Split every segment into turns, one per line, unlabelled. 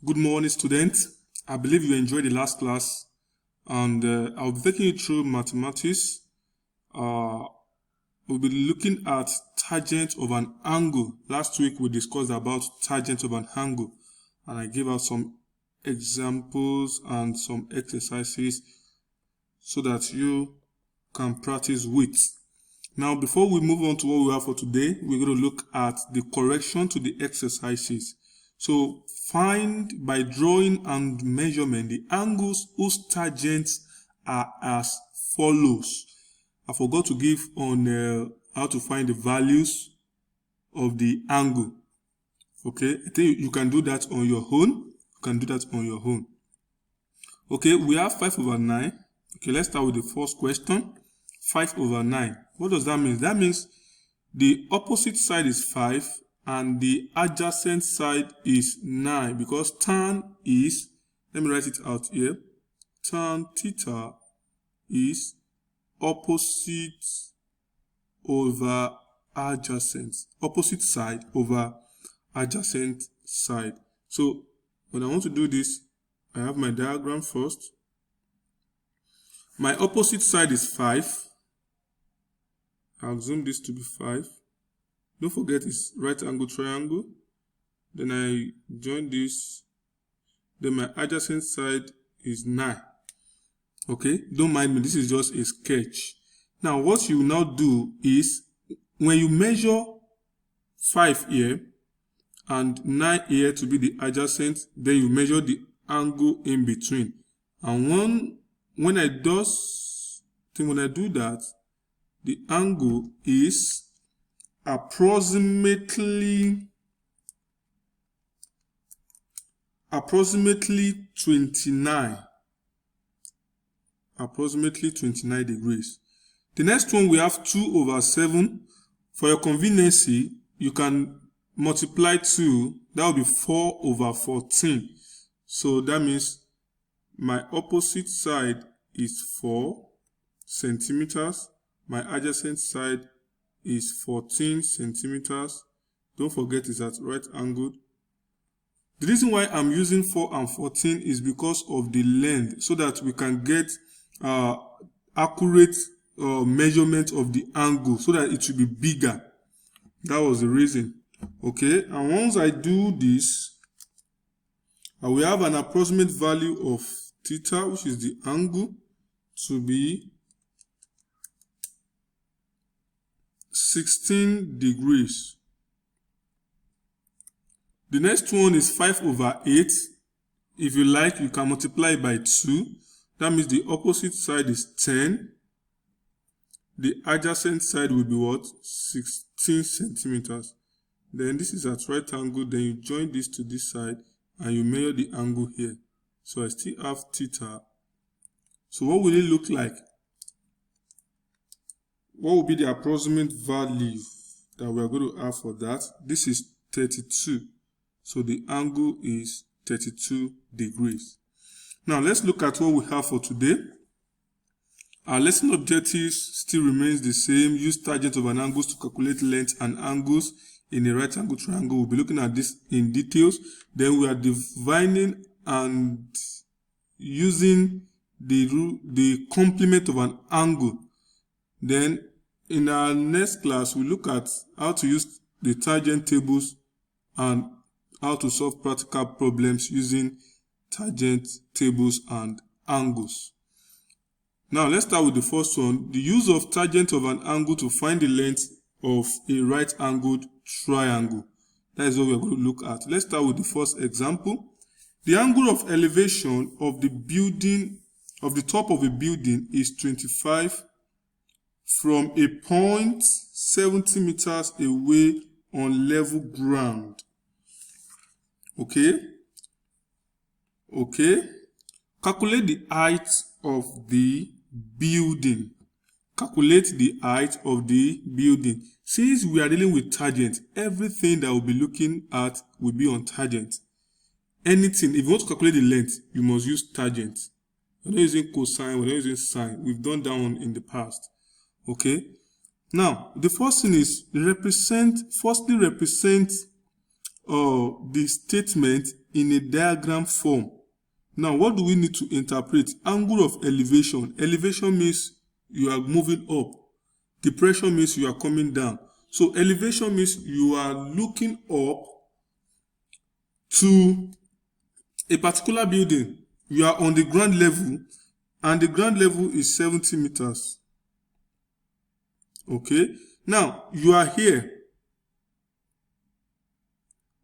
Good morning, students. I believe you enjoyed the last class, and I'll be taking you through mathematics. We'll be looking at tangent of an angle. Last week we discussed about tangent of an angle, and I gave out some examples and some exercises so that you can practice with. Now, before we move on to what we have for today, we're going to look at the correction to the exercises. So, find by drawing and measurement the angles whose tangents are as follows. I forgot to give on how to find the values of the angle. Okay, I think you can do that on your own. Okay, we have 5/9. Okay, let's start with the first question. 5/9. What does that mean? That means the opposite side is 5 and the adjacent side is 9, because tan is, let me write it out here, tan theta is opposite over adjacent, opposite side over adjacent side. So when I want to do this, I have my diagram first. My opposite side is 5. I'll zoom this to be 5. Don't forget it's right angle triangle. Then I join this. Then my adjacent side is 9. Okay, don't mind me, this is just a sketch. Now what you now do is, when you measure 5 here and 9 here to be the adjacent, then you measure the angle in between. And when I do that, the angle is approximately 29. Approximately 29 degrees. The next one, we have 2/7. For your convenience, you can multiply 2. That will be 4/14. So that means my opposite side is 4 centimeters. My adjacent side is 14 centimeters. Don't forget it's at right angle. The reason why I'm using 4 and 14 is because of the length, so that we can get accurate measurement of the angle, so that it should be bigger. That was the reason. Okay, and once I do this, I will have an approximate value of theta, which is the angle, to be 16 degrees. The next one is 5/8. If you like, you can multiply by 2. That means the opposite side is 10. The adjacent side will be what? 16 centimeters. Then this is at right angle. Then you join this to this side and you measure the angle here. So I still have theta. So what will it look like? What will be the approximate value that we are going to have for that? This is 32. So the angle is 32 degrees. Now let's look at what we have for today. Our lesson objectives still remains the same. Use tangent of an angle to calculate length and angles in a right angle triangle. We'll be looking at this in details. Then we are dividing and using the complement of an angle. Then in our next class, we look at how to use the tangent tables and how to solve practical problems using tangent tables and angles. Now let's start with the first one. The use of tangent of an angle to find the length of a right angled triangle. That is what we're going to look at. Let's start with the first example. The angle of elevation of the building, of the top of a building, is 25 from a point 70 meters away on level ground. Okay. Calculate the height of the building. Calculate the height of the building. Since we are dealing with tangent, everything that we'll be looking at will be on tangent. Anything, if you want to calculate the length, you must use tangent. We're not using cosine, we're not using sine. We've done that one in the past. Okay. Now, the first thing is represent the statement in a diagram form. Now, what do we need to interpret? Angle of elevation. Elevation means you are moving up. Depression means you are coming down. So elevation means you are looking up to a particular building. You are on the ground level, and the ground level is 70 meters. Okay? Now, you are here.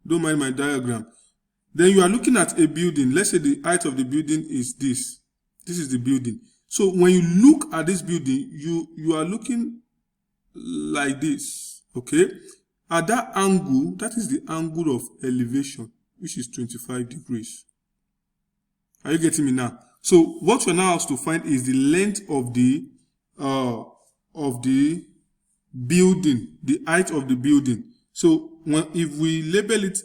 Don't mind my diagram. Then you are looking at a building. Let's say the height of the building is this. This is the building. So when you look at this building, you are looking like this. Okay? At that angle, that is the angle of elevation, which is 25 degrees. Are you getting me now? So what we're now asked to find is the length of the building, the height of the building. So if we label it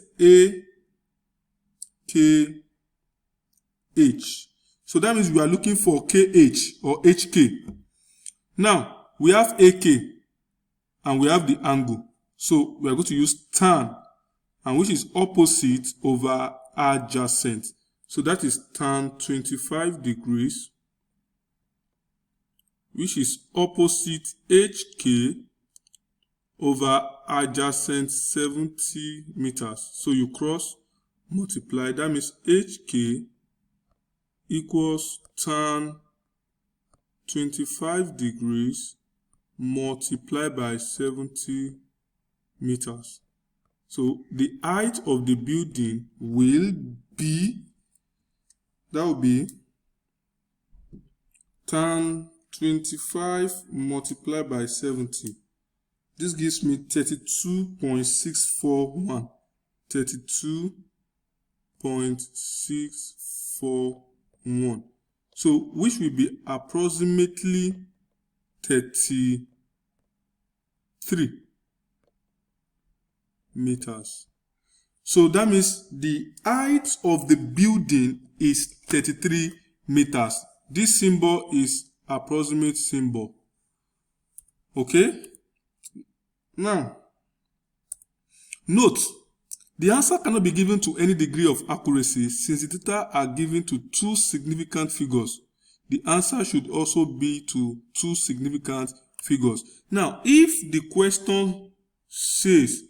AKH, so that means we are looking for KH or HK. Now we have AK and we have the angle. So we are going to use tan, and which is opposite over adjacent. So that is tan 25 degrees, which is opposite HK over adjacent 70 meters. So you cross multiply. That means HK equals tan 25 degrees multiplied by 70 meters. So the height of the building will be, that will be tan 25 multiplied by 70. This gives me 32.641. 32.641. So which will be approximately 33 meters. So that means the height of the building is 33 meters. This symbol is approximate symbol. Okay? Now, note, the answer cannot be given to any degree of accuracy since the data are given to two significant figures. The answer should also be to two significant figures. Now, if the question says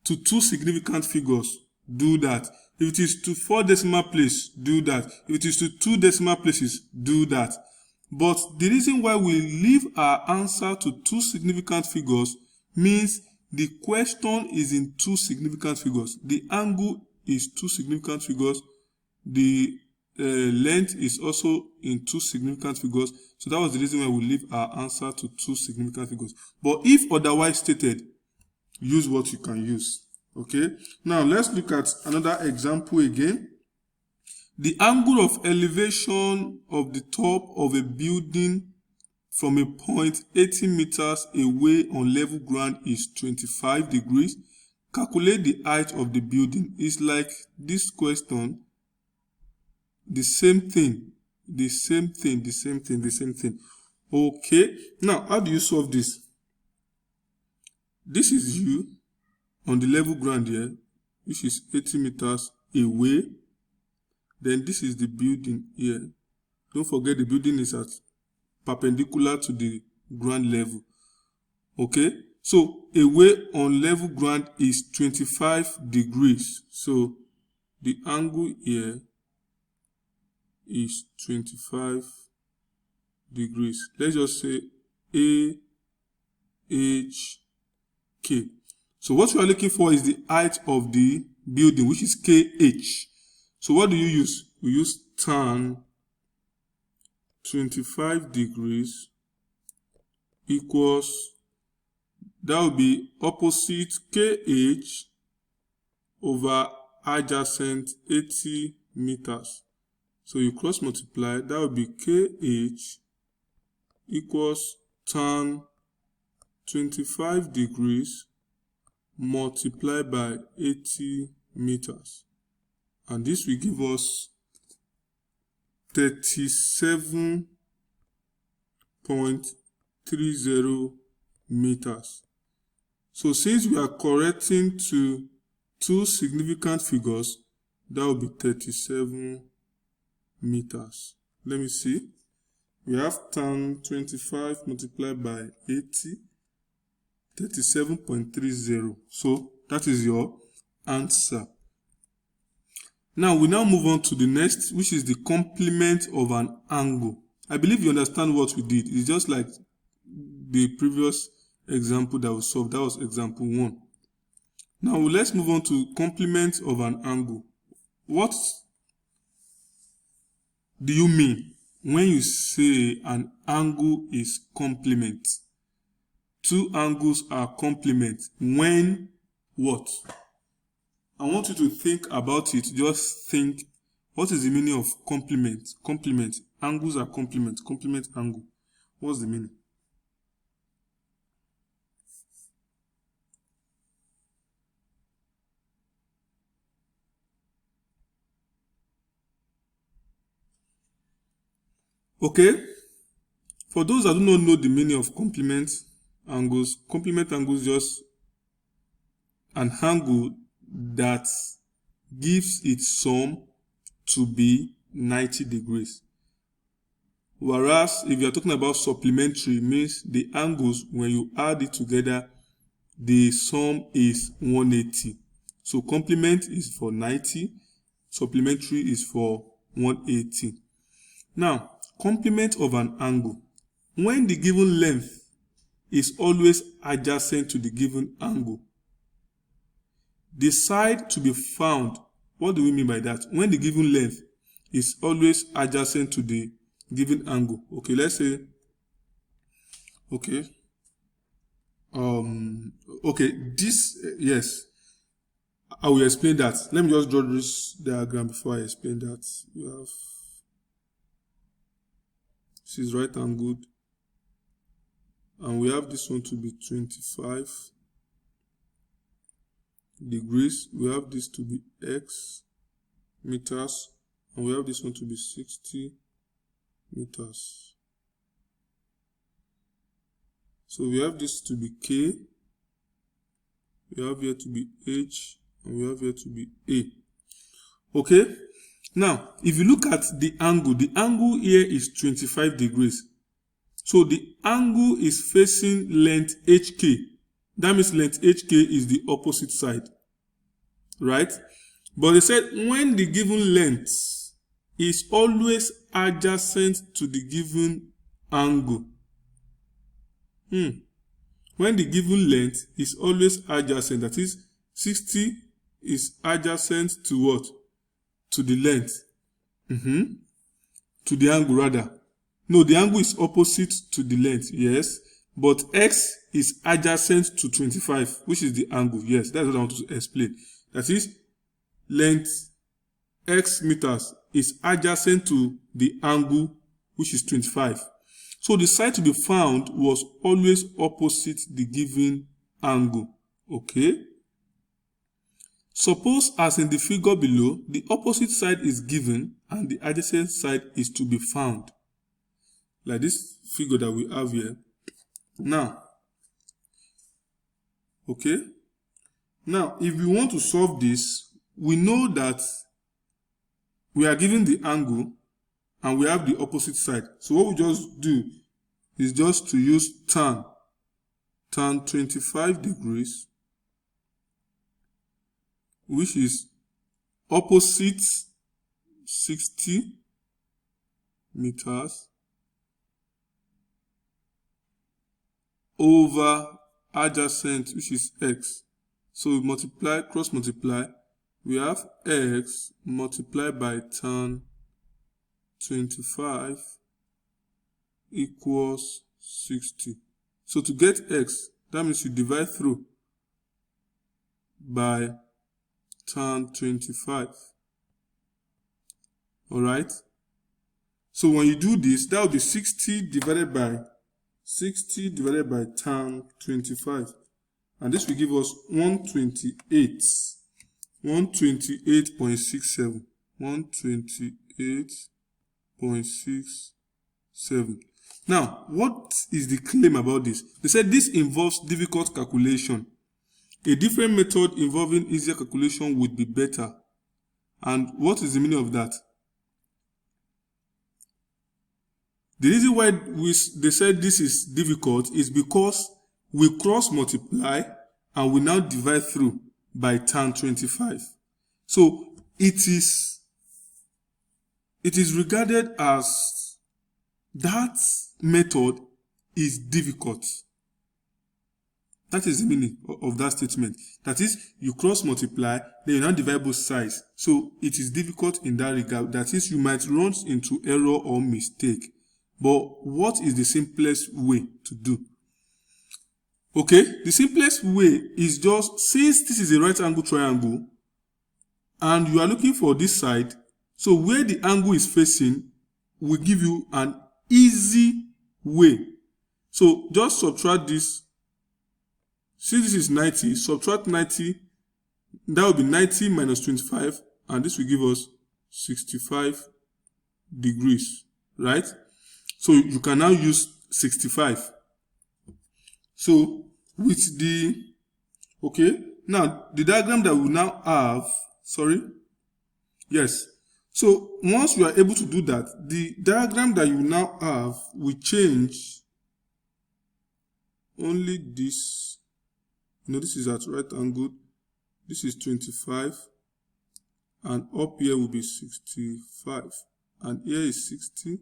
to two significant figures, do that. If it is to 4 decimal places, do that. If it is to 2 decimal places, do that. But the reason why we leave our answer to two significant figures means the question is in two significant figures. The angle is two significant figures. The length is also in two significant figures. So that was the reason why we leave our answer to two significant figures. But if otherwise stated, use what you can use. Okay, now let's look at another example again. The angle of elevation of the top of a building from a point 80 meters away on level ground is 25 degrees. Calculate the height of the building. It's like this question, the same thing. Okay, now how do you solve this? This is you on the level ground here, which is 80 meters away. Then this is the building here. Don't forget the building is at perpendicular to the ground level. Okay, so away on level ground is 25 degrees. So the angle here is 25 degrees. Let's just say AHK. So what we are looking for is the height of the building, which is KH. So what do you use? We use tan 25 degrees equals, that will be opposite KH over adjacent 80 meters. So you cross multiply, that will be KH equals tan 25 degrees multiplied by 80 meters. And this will give us 37.30 meters. So since we are correcting to two significant figures, that will be 37 meters. Let me see. We have tan 25 multiplied by 80, 37.30. So that is your answer. Now we move on to the next, which is the complement of an angle. I believe you understand what we did. It's just like the previous example that we solved. That was example 1. Now let's move on to complement of an angle. What do you mean when you say an angle is complement? Two angles are complement when what? I want you to think about it. Just think, what is the meaning of complement? Complement. Angles are complement. Complement angle. What's the meaning? Okay. For those that do not know the meaning of complement angles just an angle that gives its sum to be 90 degrees. Whereas if you are talking about supplementary, means the angles, when you add it together, the sum is 180. So complement is for 90, supplementary is for 180. Now, complement of an angle. When the given length is always adjacent to the given angle, the side to be found, what do we mean by that? When the given length is always adjacent to the given angle. Okay, let's say, okay, yes, I will explain that. Let me just draw this diagram before I explain that. We have, this is right angled, and we have this one to be 25 degrees. We have this to be x meters, and we have this one to be 60 meters. So we have this to be k, we have here to be h, and we have here to be a. Okay, now if you look at the angle here is 25 degrees. So the angle is facing length HK. That means length HK is the opposite side, right? But they said when the given length is always adjacent to the given angle. When the given length is always adjacent, that is 60 is adjacent to what? To the length. To the angle rather. No, the angle is opposite to the length, yes. But x is adjacent to 25, which is the angle. Yes, that's what I want to explain. That is, length x meters is adjacent to the angle, which is 25. So the side to be found was always opposite the given angle. Okay. Suppose, as in the figure below, the opposite side is given and the adjacent side is to be found. Like this figure that we have here. Now, okay. Now, if we want to solve this, we know that we are given the angle and we have the opposite side. So what we just do is just to use tan 25 degrees, which is opposite 60 meters over adjacent, which is x. So we multiply, cross multiply, we have x multiplied by tan 25 equals 60. So to get x, that means you divide through by tan 25. Alright? So when you do this, that will be 60 divided by tan 25. And this will give us 128.67. 128.67. Now, what is the claim about this? They said this involves difficult calculation. A different method involving easier calculation would be better. And what is the meaning of that? The reason why they said this is difficult is because we cross multiply and we now divide through by tan 25. So it is regarded as that method is difficult. That is the meaning of that statement. That is, you cross multiply, then you now divide both sides. So it is difficult in that regard. That is, you might run into error or mistake. But what is the simplest way to do? Okay, the simplest way is just, since this is a right angle triangle and you are looking for this side, so where the angle is facing will give you an easy way. So just subtract this. Since this is 90, subtract 90, that will be 90 minus 25, and this will give us 65 degrees, right? So you can now use 65. So with the, okay, now the diagram that we now have, so once you are able to do that, the diagram that you now have will change only this. This is at right angle, this is 25, and up here will be 65, and here is 60.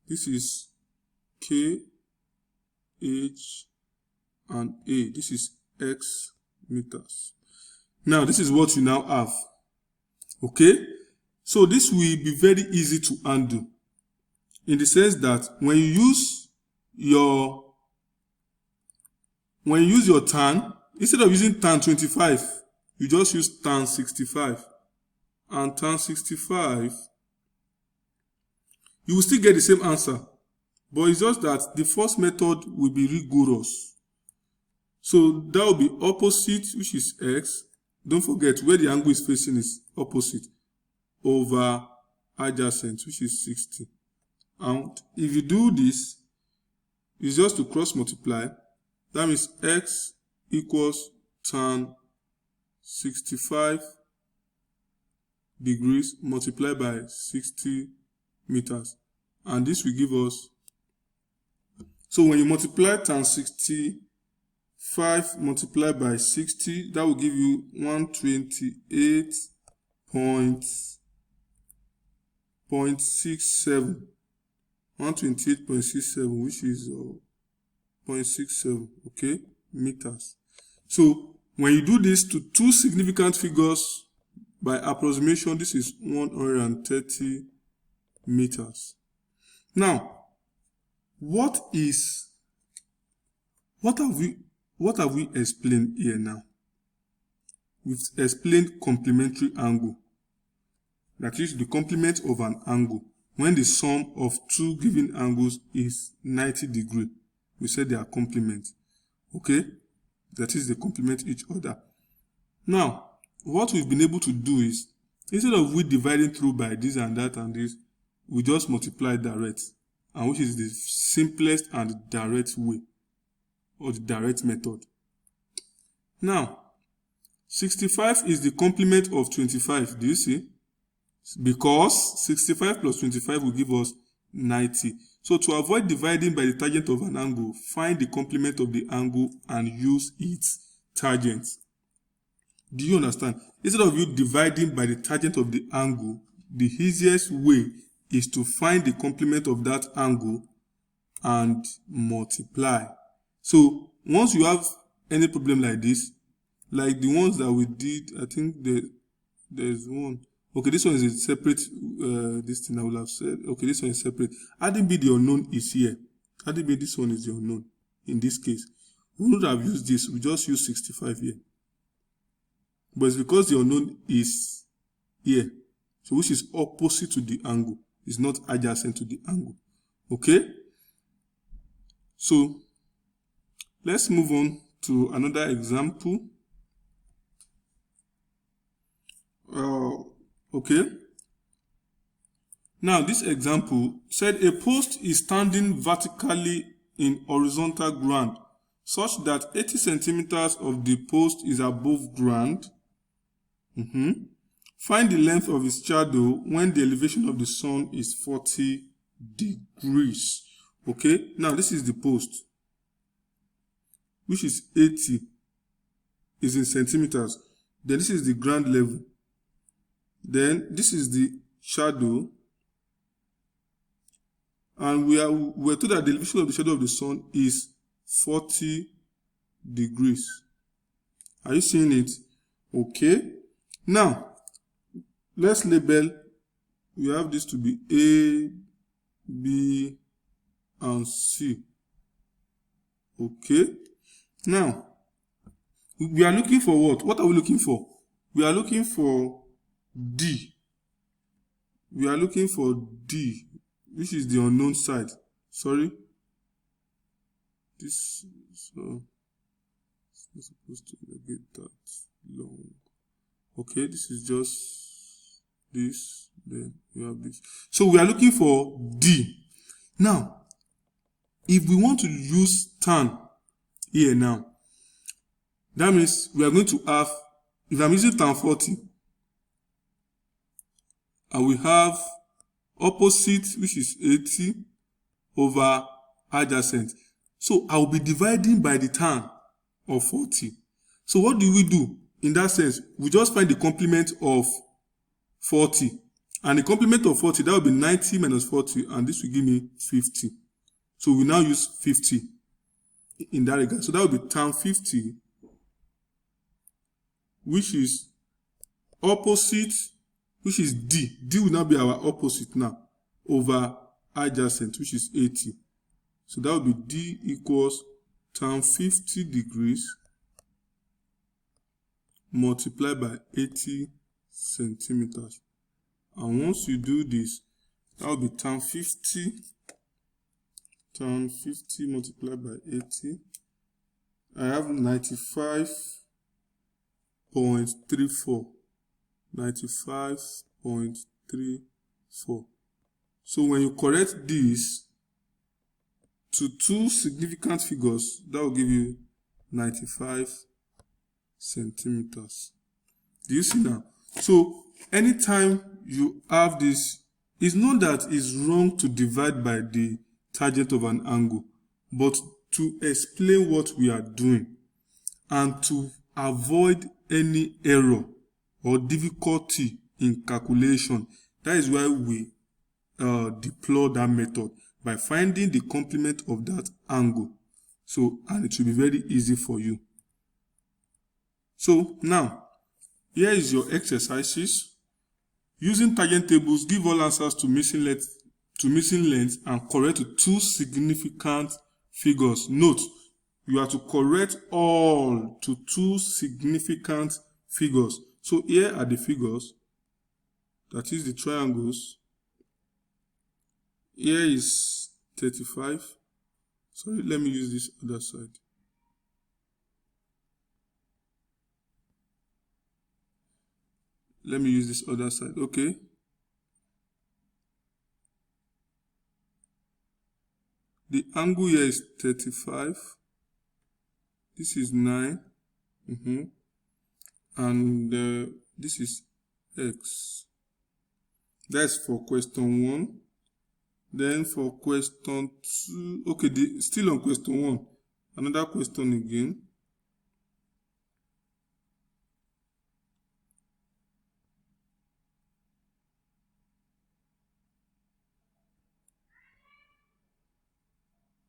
This is K, H, and A. This is X meters. Now, this is what you now have. Okay? So, this will be very easy to undo. In the sense that when you use your tan, instead of using tan 25, you just use tan 65. And tan 65, you will still get the same answer. But it's just that the first method will be rigorous. So that will be opposite, which is x. Don't forget where the angle is facing is opposite, over adjacent, which is 60. And if you do this, it's just to cross multiply. That means x equals tan 65 degrees multiplied by 60 meters. And this will give us, so when you multiply tan 65 multiplied by 60, that will give you 128.67. 128.67, which is 0.67, okay, meters. So when you do this to two significant figures by approximation, this is 130 meters. Now, what have we explained here now? We've explained complementary angle. That is the complement of an angle when the sum of two given angles is 90 degrees. We said they are complement. Okay? That is, they complement each other. Now, what we've been able to do is, instead of we dividing through by this and that and this, we just multiply direct, and which is the simplest and direct way, or the direct method. Now, 65 is the complement of 25. Do you see? Because 65 plus 25 will give us 90. So to avoid dividing by the tangent of an angle, find the complement of the angle and use its tangent. Do you understand? Instead of you dividing by the tangent of the angle, the easiest way is to find the complement of that angle and multiply. So once you have any problem like this, like the ones that we did, I think there's one. Okay, this one is a separate, this thing I will have said. Okay, this one is separate. Adding B, the unknown is here. Adding B, this one is the unknown. In this case, we would have used this. We just use 65 here. But it's because the unknown is here. So which is opposite to the angle. It's not adjacent to the angle. Okay? So, let's move on to another example. Okay. Now, this example said a post is standing vertically in horizontal ground such that 80 centimeters of the post is above ground. Find the length of its shadow when the elevation of the sun is 40 degrees. Okay, now this is the post, which is 80, is in centimeters. Then this is the ground level. Then this is the shadow. And we're told that the elevation of the shadow of the sun is 40 degrees. Are you seeing it? Okay. Now, let's label. We have this to be A, B, and C. Okay. Now, we are looking for what? What are we looking for? We are looking for D. We are looking for D, which is the unknown side. Sorry. This, so it's not supposed to get that long. Okay, this is just this, then you have this. So we are looking for D. Now, if we want to use tan here now, that means we are going to have, if I'm using tan 40, I will have opposite, which is 80, over adjacent. So I will be dividing by the tan of 40. So what do we do in that sense? We just find the complement of 40. And the complement of 40, that will be 90 minus 40, and this will give me 50. So we now use 50 in that regard. So that will be tan 50, which is opposite, which is D. D will now be our opposite now, over adjacent, which is 80. So that will be D equals tan 50 degrees multiplied by 80 centimeters. And once you do this, that will be tan 50 multiplied by 80. I have 95.34. 95.34. So when you correct this to two significant figures, that will give you 95 centimeters. Do you see now? So anytime you have this, it's not that it's wrong to divide by the tangent of an angle, but to explain what we are doing and to avoid any error or difficulty in calculation. That is why we deploy that method, by finding the complement of that angle. So, and it will be very easy for you. So now, here is your exercises. Using tangent tables, give all answers to missing length and correct two significant figures. Note, you are to correct all to two significant figures. So here are the figures, that is the triangles. Here is 35. Sorry, let me use this other side. Let me use this other side, okay? The angle here is 35. This is 9. And this is X. That's for question 1. Then for question 2, okay, still on question 1, another question again.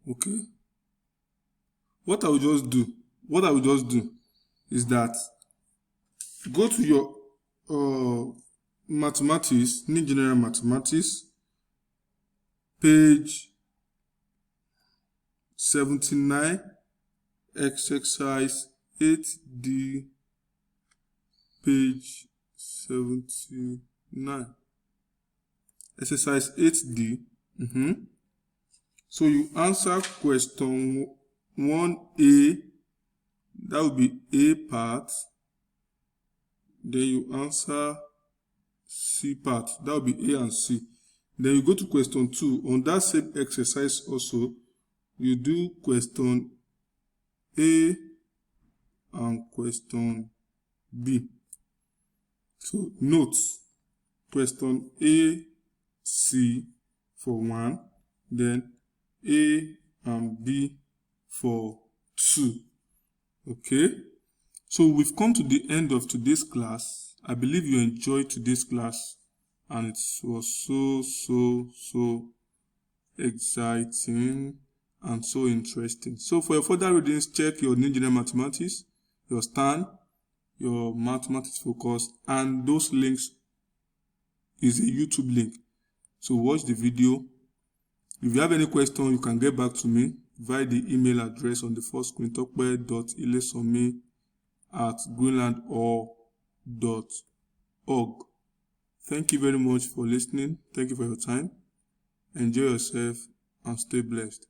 Okay. What I will just do is that go to your mathematics, New General Mathematics, page 79, exercise 8D, page 79. Exercise 8D. So you answer question 1A, that will be A part. Then you answer C part, that will be A and C. Then you go to question 2. On that same exercise also, you do question A and question B. So note, question A, C for 1, then A and B for 2. Okay, so we've come to the end of today's class. I believe you enjoyed today's class and it was so exciting and so interesting. So for your further readings, check your New General Mathematics, your STAN, your Mathematics Focus, and those links is a YouTube link. So watch the video. If you have any question, you can get back to me via the email address on the first screen, tope.ilesonmi@greenlandor.org. Thank you very much for listening. Thank you for your time. Enjoy yourself and stay blessed.